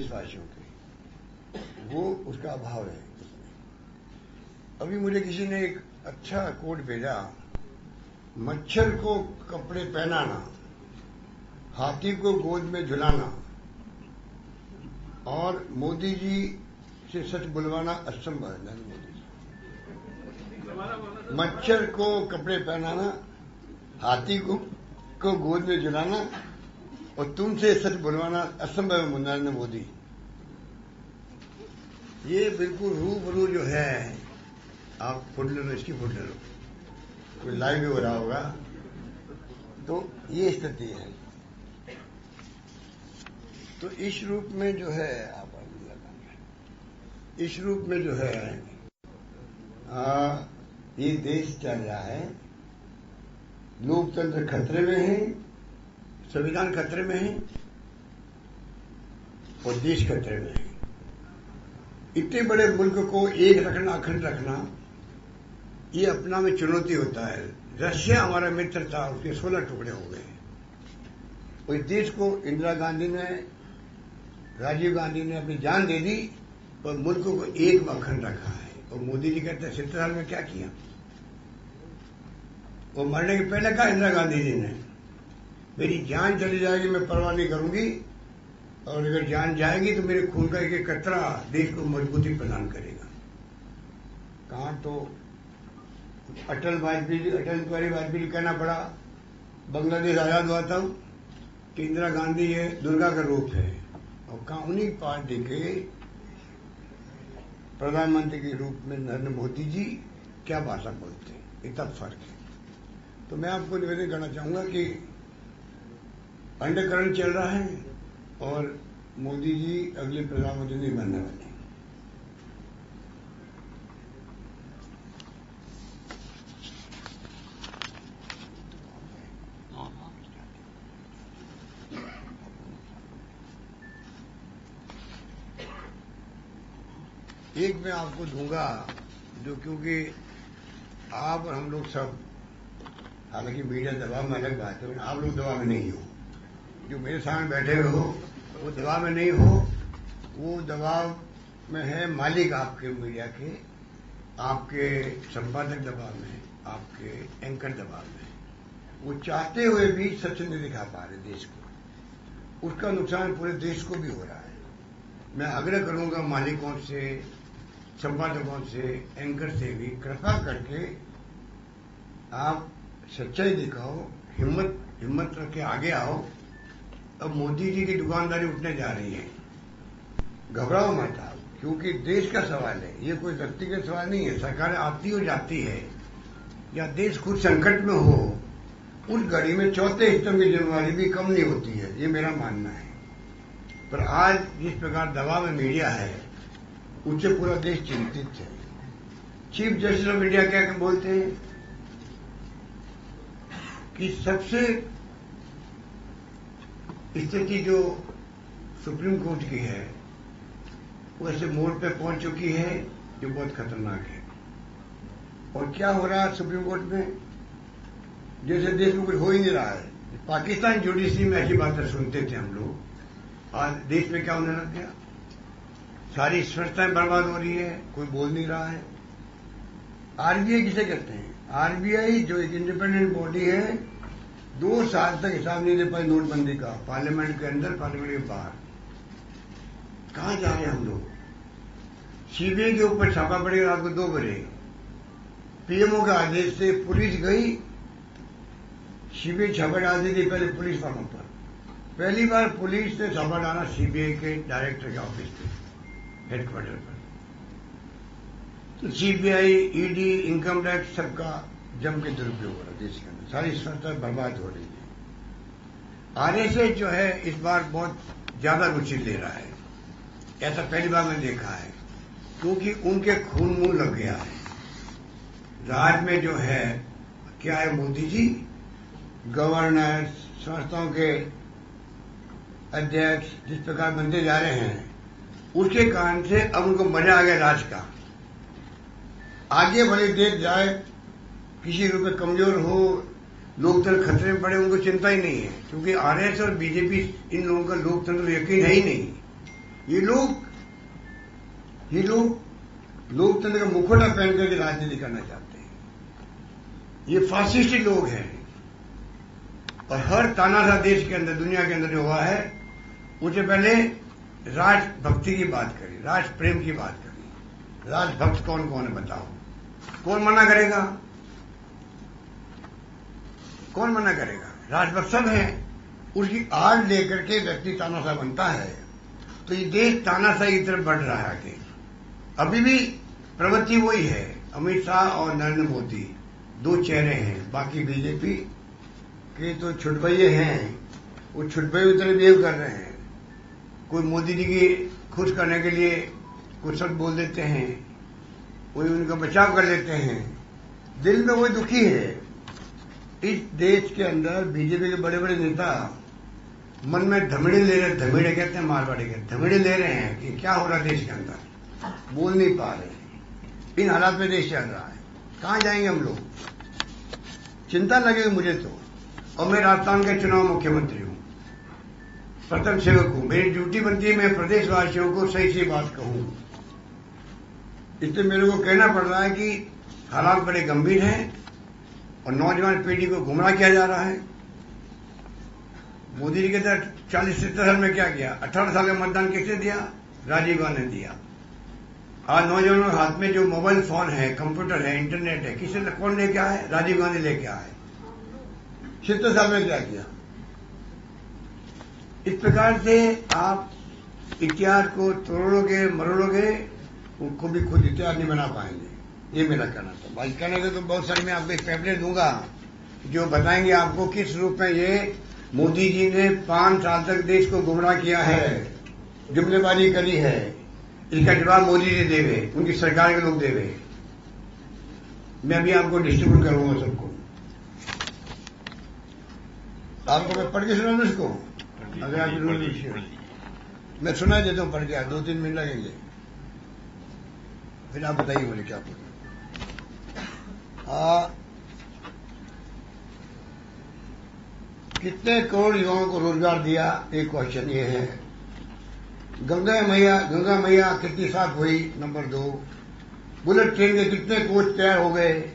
देशवासियों के, वो उसका अभाव है। अभी मुझे किसी ने एक अच्छा कोट भेजा, मच्छर को कपड़े पहनाना, हाथी को गोद में झुलाना और मोदी जी से सच बुलवाना असंभव है। नरेंद्र मोदी जी, मच्छर को कपड़े पहनाना, हाथी को गोद में झुलाना और तुमसे सच बुलवाना असंभव है नरेंद्र मोदी। ये बिल्कुल रूबरू जो है, आप फुट लो, इसकी फुट लो, कोई लाइव भी हो रहा होगा, तो ये स्थिति है। तो इस रूप में जो है, आप इस रूप में जो है ये देश चल रहा है। लोकतंत्र खतरे में है, संविधान खतरे में है और देश खतरे में है। इतने बड़े मुल्क को एक रखना, अखंड रखना, ये अपना में चुनौती होता है। रशिया हमारा मित्र था, उसके 16 टुकड़े हो गए। और इस देश को इंदिरा गांधी ने, राजीव गांधी ने अपनी जान दे दी और मुल्क को एक अखंड रखा है। और मोदी जी कहते हैं 70 साल में क्या किया। वो मरने के पहले कहा इंदिरा गांधी जी ने, मेरी जान चली जाएगी मैं परवाह नहीं करूंगी, और अगर जान जाएगी तो मेरे खून का एक कतरा देश को मजबूती प्रदान करेगा। कहा तो अटल बिहारी वाजपेयी कहना पड़ा, बांग्लादेश आजाद हुआ था कि इंदिरा गांधी ये दुर्गा का रूप है। और कहा उन्हीं पार्टी के प्रधानमंत्री के रूप में नरेंद्र मोदी जी क्या भाषा बोलते हैं, इतना फर्क है। तो मैं आपको निवेदन करना चाहूंगा कि अंडरकरण चल रहा है और मोदी जी अगले प्रधानमंत्री नहीं बनने वाले। एक मैं आपको दूंगा जो, क्योंकि आप और हम लोग सब, हालांकि मीडिया दबाव में अलग बात है, आप लोग दबाव में नहीं हो। जो मेरे सामने बैठे हुए हो वो दबाव में नहीं हो, वो दबाव में है मालिक आपके मीडिया के, आपके संपादक दबाव में, आपके एंकर दबाव में। वो चाहते हुए भी सच नहीं दिखा पा रहे देश को। उसका नुकसान पूरे देश को भी हो रहा है। मैं आग्रह करूंगा मालिकों से, संपादकों से, एंकर से भी, कृपा करके आप सच्चाई दिखाओ, हिम्मत रख के आगे आओ। अब मोदी जी की दुकानदारी उठने जा रही है, घबराओ मत आप, क्योंकि देश का सवाल है, ये कोई व्यक्तिगत सवाल नहीं है। सरकारें आती हो जाती है, या देश खुद संकट में हो, उस घड़ी में चौथे हिस्सों की जिम्मेवारी भी कम नहीं होती है, ये मेरा मानना है। पर आज जिस प्रकार दबाव में मीडिया है, उससे पूरा देश चिंतित है। चीफ जस्टिस ऑफ इंडिया क्या बोलते हैं कि सबसे स्थिति जो सुप्रीम कोर्ट की है वो ऐसे मोड़ पे पहुंच चुकी है जो बहुत खतरनाक है। और क्या हो रहा है सुप्रीम कोर्ट में, जैसे देश में कुछ हो ही नहीं रहा है। पाकिस्तान जुडिशरी में ऐसी बातें सुनते थे हम लोग, आज देश में क्या होने लग गया। सारी संस्थाएं बर्बाद हो रही है, कोई बोल नहीं रहा है। आरबीआई किसे कहते हैं? आरबीआई जो एक इंडिपेंडेंट बॉडी है, 2 साल तक हिसाब नहीं दे पाई नोटबंदी का, पार्लियामेंट के अंदर, पार्लियामेंट के बाहर। कहां जा रहे हैं हम लोग? सीबीआई के ऊपर छापा पड़ेगा रात को 2 बजे। पीएमओ के आदेश से पुलिस गई, सीबीआई छापा डाल दी थी पहले पुलिस वालों पर। पहली बार पुलिस ने छापा डाला सीबीआई के डायरेक्टर के ऑफिस पे, हेडक्वार्टर पर। तो सीबीआई, ईडी, इनकम टैक्स सबका जम के दुरुपयोग हो रहा है देश के अंदर, सारी संस्था बर्बाद हो रही है। आरएसएस जो है इस बार बहुत ज्यादा रुचि ले रहा है, ऐसा पहली बार मैंने देखा है, क्योंकि उनके खून मुंह लग गया है। राज में जो है क्या है, मोदी जी गवर्नर, संस्थाओं के अध्यक्ष जिस प्रकार बनते जा रहे हैं, उसके कारण से अब उनको मजा आ गया राज का। आगे भले देश जाए, किसी रूप में कमजोर हो, लोकतंत्र खतरे में पड़े, उनको चिंता ही नहीं है, क्योंकि आरएसएस और बीजेपी, इन लोगों का लोकतंत्र यकीन है ही नहीं। ये लोग लोकतंत्र का मुखौटा पहन करके राजनीति करना चाहते हैं। ये फासिस्ट लोग हैं। और हर तानाशाह देश के अंदर, दुनिया के अंदर जो हुआ है, उससे पहले राष्ट्रभक्ति की बात करें, राष्ट्र प्रेम की बात करें। राष्ट्रभक्त कौन कौन है बताओ? कौन मना करेगा? कौन मना करेगा? राष्ट्रभक्त सब है। उसकी आड़ लेकर के व्यक्ति तानाशाह बनता है, तो ये देश तानाशाही की तरफ बढ़ रहा है आगे। अभी भी प्रवृत्ति वही है। अमित शाह और नरेंद्र मोदी दो चेहरे हैं, बाकी बीजेपी के तो छुटभइये हैं। वो छुटभइये की तरह बिहेव कर रहे हैं। कोई मोदी जी की खुश करने के लिए कुछ शब्द बोल देते हैं, कोई उनका बचाव कर लेते हैं, दिल में वही दुखी है। इस देश के अंदर बीजेपी के बड़े बड़े नेता मन में धमिड़े ले रहे, धमिड़े कहते हैं मारवाड़ी के, धमिड़े ले रहे हैं कि क्या हो रहा है देश के अंदर, बोल नहीं पा रहे। इन हालात में देश चल रहा है, कहां जाएंगे हम लोग? चिंता लगेगी मुझे तो। और मैं राजस्थान का चुनाव मुख्यमंत्री हूं, प्रथम सेवक हूं। मेरी ड्यूटी बनती है मैं प्रदेशवासियों को सही सी बात कहूं। इसलिए मेरे को कहना पड़ रहा है कि हालात बड़े गंभीर हैं और नौजवान पीढ़ी को गुमराह किया जा रहा है। मोदी जी के तहत 40-70 साल में क्या किया? 18 साल का मतदान किसने दिया? राजीव गांधी ने दिया। आज नौजवानों के हाथ में जो मोबाइल फोन है, कंप्यूटर है, इंटरनेट है, किसे कौन लेके आए? राजीव गांधी लेके आए। 70 साल में क्या किया? इस प्रकार से आप इतिहास को तोड़ोगे मरोड़ोगे, उनको भी खुद इतिहास नहीं बना पाएंगे। ये मेरा कहना था। भाई कहने के तो बहुत सारे मैं आपको एक पैम्फलेट दूंगा जो बताएंगे आपको किस रूप में ये मोदी जी ने 5 साल तक देश को गुमराह किया है, जुमलेबाजी करी है। इसका जवाब मोदी जी देवे, उनकी सरकार के लोग देवे। मैं अभी आपको डिस्ट्रीब्यूट करूंगा सबको। आपको मैं पढ़ के सुना दूं इसको? अगर आप मैं सुना देता हूं पढ़ के, 2-3 मिनट लगेंगे, फिर आप बताइए बोले क्या बोले। कितने करोड़ युवाओं को रोजगार दिया? एक क्वेश्चन ये है। गंगा मैया कितनी साफ हुई? नंबर 2। बुलेट ट्रेन के कितने कोच तैयार हो गए?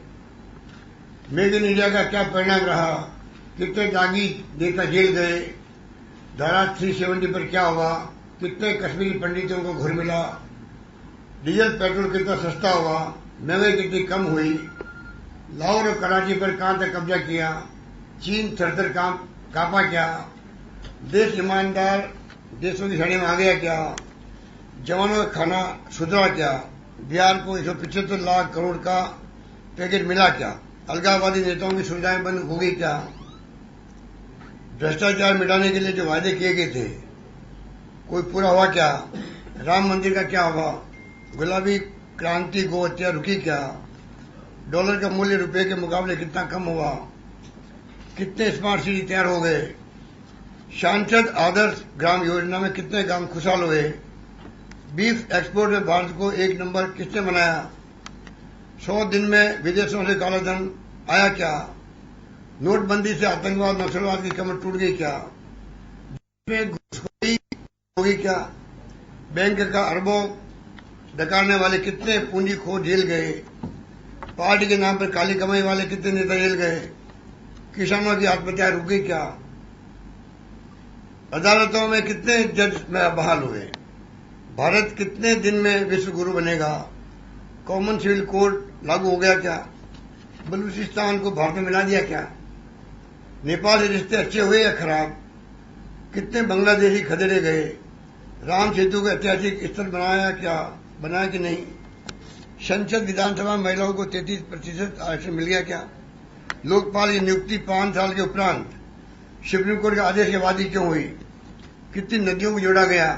मेक इन इंडिया का क्या परिणाम रहा? कितने दागी नेता जेल गए? धारा 370 पर क्या हुआ? कितने कश्मीरी पंडितों को घर मिला? डीजल पेट्रोल कितना सस्ता हुआ? महंगाई कितनी कम हुई? लाहौर और कराची पर कहां तक कब्जा किया? चीन थर-थर कांपा क्या? देश ईमानदार देशों की श्रेणी में आ गया क्या? जवानों का खाना सुधरा क्या? बिहार को 175 लाख करोड़ का पैकेज मिला क्या? अलगाववादी नेताओं की सुविधाएं बंद हो गई क्या? भ्रष्टाचार मिटाने के लिए जो वायदे किए गए थे कोई पूरा हुआ क्या? राम मंदिर का क्या हुआ? गुलाबी क्रांति गो हत्या रुकी क्या? डॉलर का मूल्य रुपए के मुकाबले कितना कम हुआ? कितने स्मार्ट सिटी तैयार हो गए? सांसद आदर्श ग्राम योजना में कितने गांव खुशहाल हुए? बीफ एक्सपोर्ट में भारत को 1 नंबर किसने बनाया? 100 दिन में विदेशों से काला धन आया क्या? नोटबंदी से आतंकवाद नक्सलवाद की कमर टूट गई क्या? में घुसखोरी होगी क्या? बैंक का अरबों डकारने वाले कितने पूंजीखोर जेल गए? पार्टी के नाम पर काली कमाई वाले कितने नेता जेल गए? किसानों की आत्महत्या रुक गई क्या? अदालतों में कितने जज बहाल हुए? भारत कितने दिन में विश्व गुरु बनेगा? कॉमन सिविल कोड लागू हो गया क्या? बलूचिस्तान को भारत में मिला दिया क्या? नेपाल से रिश्ते अच्छे हुए या खराब? कितने बांग्लादेशी खदेड़े गए? राम सेतु को ऐतिहासिक स्थल बनाया कि नहीं? संसद विधानसभा महिलाओं को 33% आरक्षण मिल गया क्या? लोकपाल की नियुक्ति 5 साल के उपरांत सुप्रीम कोर्ट के आदेश के बाद ही क्यों हुई? कितनी नदियों को जोड़ा गया?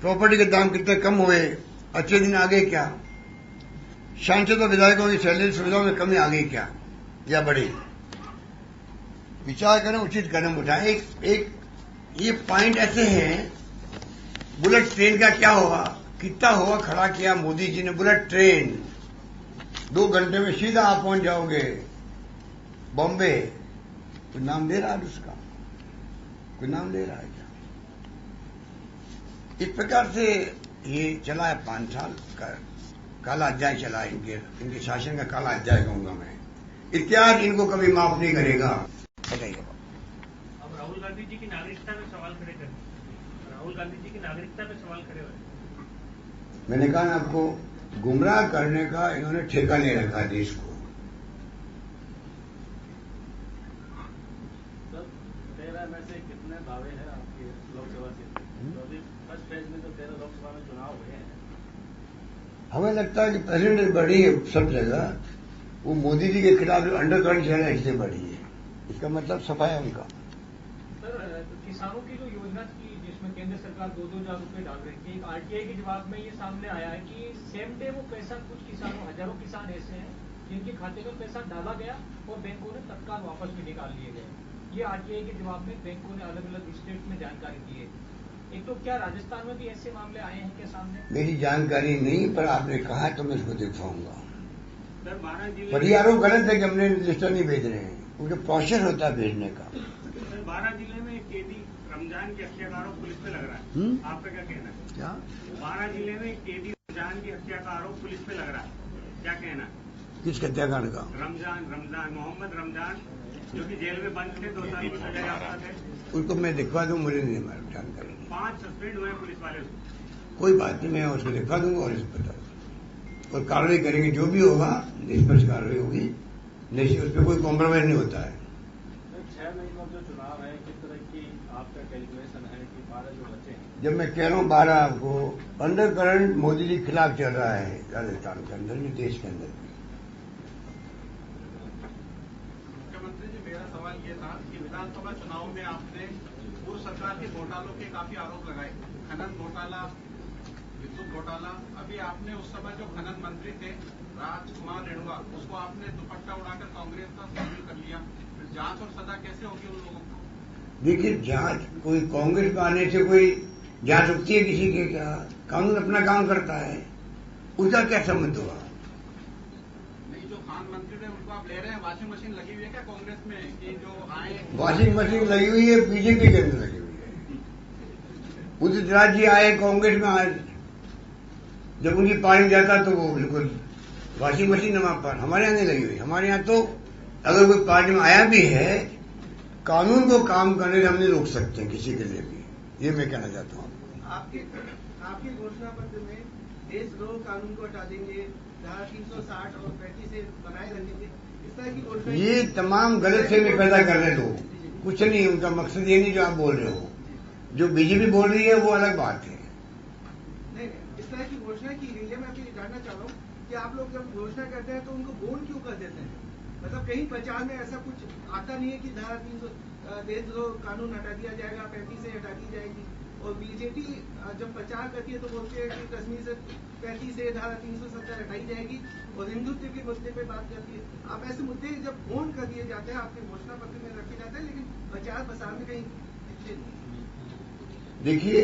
प्रॉपर्टी के दाम कितने कम हुए? अच्छे दिन आ गए क्या? सांसद और विधायकों की सैलरी सुविधाओं में कमी आ गई क्या या बढ़ी? विचार करें, उचित कदम उठाएं। एक ये पॉइंट ऐसे हैं। बुलेट ट्रेन का क्या हुआ? कितना हुआ खड़ा किया मोदी जी ने बुलेट ट्रेन। 2 घंटे में सीधा आप पहुंच जाओगे बॉम्बे। कोई नाम ले रहा है उसका? कोई नाम ले रहा है क्या? इस प्रकार से ये चला है 5 साल का काला अध्याय चला है इनके शासन का काला अध्याय कहूंगा मैं। इतिहास इनको कभी माफ नहीं करेगा। बताइए। अब राहुल गांधी जी की नागरिकता में सवाल खड़े करें। राहुल गांधी जी की नागरिकता में सवाल खड़े हुए। मैंने कहा ना आपको, गुमराह करने का इन्होंने ठेका ले रखा है देश को। 13 में से कितने दावे हैं आपके लोकसभा से? तो अभी फर्स्ट फेज में तो 13 लोकसभा में चुनाव हुए हैं। हमें लगता है कि परसेंटेज बढ़ी है सब जगह। वो मोदी जी के खिलाफ जो अंडरकरंट चल रहा है इससे बढ़ी है। इसका मतलब सफा है उनका। सर, किसानों की जो योजना थी जिसमें केंद्र सरकार 2,000 रुपए डाल रही थी, एक आरटीआई के जवाब में ये सामने आया है कि सेम डे वो पैसा कुछ किसानों, हजारों किसान ऐसे हैं जिनके खाते में पैसा डाला गया और बैंकों ने तत्काल वापस भी निकाल लिए गए। ये आरटीआई के जवाब में बैंकों ने अलग अलग स्टेट में जानकारी दी है। एक तो क्या राजस्थान में भी ऐसे मामले आए हैं क्या सामने? मेरी जानकारी नहीं, पर आपने कहा तो मैं इसको दिखाऊंगा। सर 12 जिले, पर ये आरोप गलत है कि हमने रजिस्टर नहीं भेज रहे हैं, उनके प्रोसेस होता है भेजने का। सर 12 जिले में एक कैदी रमजान के हत्या का आरोप पुलिस पे लग रहा है। आपका क्या कहना है? क्या 12 जिले में एक कैदी रमजान की हत्या का आरोप पुलिस पे लग रहा है, क्या कहना? किस हत्याकांड का? रमजान मोहम्मद रमजान, जो कि जेल में बंद थे, 2 साल की सजा याफ्ता थे। उनको मैं दिखवा दूं, मुझे नहीं जानकारी। 5 सस्पेंड हुए पुलिस वाले। कोई बात नहीं, मैं उसको दिखवा दूंगा और इसको बता दूंगा और कार्रवाई करेंगे। जो भी होगा निष्पक्ष कार्रवाई होगी, नहीं उस पर कोई कॉम्प्रोमाइज नहीं होता है। 6 महीनों जो चुनाव है, किस तरह की आपका कैलकुलेशन है कि 12 जो बचे हैं? जब मैं कह रहा हूँ 12 आपको, अंडरकरंट मोदी जी के खिलाफ चल रहा है राजस्थान के अंदर भी, देश के अंदर भी। मुख्यमंत्री जी, मेरा सवाल ये था कि विधानसभा चुनाव में आपने पूर्व सरकार के घोटालों के काफी आरोप लगाए, खनन घोटाला, विद्युत घोटाला। अभी आपने उस समय जो खनन मंत्री थे राजकुमार रेणुका, उसको आपने दुपट्टा उड़ाकर कांग्रेस का शामिल कर लिया। फिर जांच और सजा कैसे होगी उन लोगों को? देखिए, जांच कोई कांग्रेस में आने से कोई जांच रुकती है किसी के? क्या कानून अपना काम करता है, उसका क्या संबंध हुआ? नहीं, जो खान मंत्री थे उनको आप ले रहे हैं। वॉशिंग मशीन लगी हुई है क्या कांग्रेस में कि जो आए? वॉशिंग मशीन लगी हुई है, बीजेपी के अंदर लगी हुई है। उदित राज जी आए कांग्रेस में, आए जब उनकी पार्टी जाता तो वो बिल्कुल वॉशिंग मशीन नवा पर हमारे यहाँ नहीं लगी हुई। हमारे यहाँ तो अगर कोई पार्टी में आया भी है, कानून को काम करने से हम नहीं रोक सकते किसी के लिए भी। ये मैं कहना चाहता हूँ। आपके घोषणा पत्र में देशद्रोह कानून को हटा देंगे, धारा 360 और 35 से बनाए रखेंगे, इस तरह की घोषणा। ये तमाम गलत फहमी पैदा कर रहे लोग, कुछ नहीं, उनका मकसद ये नहीं जो आप बोल रहे हो। जो बीजेपी बोल रही है वो अलग बात है। नहीं, इस तरह की घोषणा की गई है। मैं आपसे जानना चाह रहा हूँ कि आप लोग जब घोषणा करते हैं तो उनको गोल क्यों कर देते हैं? मतलब कहीं प्रचार में ऐसा कुछ आता नहीं है कि धारा 300 देशद्रोह कानून हटा दिया जाएगा, 35 से हटा दी जाएगी। और बीजेपी जब प्रचार करती है तो बोलती है कि कश्मीर से 35 से धारा 370 हटाई जाएगी और हिंदुत्व के मुद्दे पे बात करती है। आप ऐसे मुद्दे जब फोन कर दिए जाते हैं, आपके घोषणा पत्र में रखे जाते हैं, लेकिन प्रचार प्रसार में कहीं दिखते नहीं। देखिए,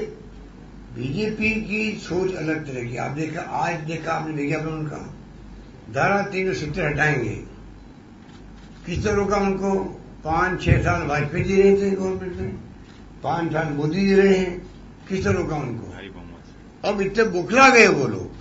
बीजेपी की सोच अलग तरह की। आप देखा, आज देखा आपने विज्ञापन उनका, धारा 370 हटाएंगे। किस तरह रोका उनको? 5-6 साल वाजपेयी जी रहे थे गवर्नमेंट में, 5 साल मोदी जी रहे हैं, किस तरह रोका उनको? अब इतने बुखला गए वो लोग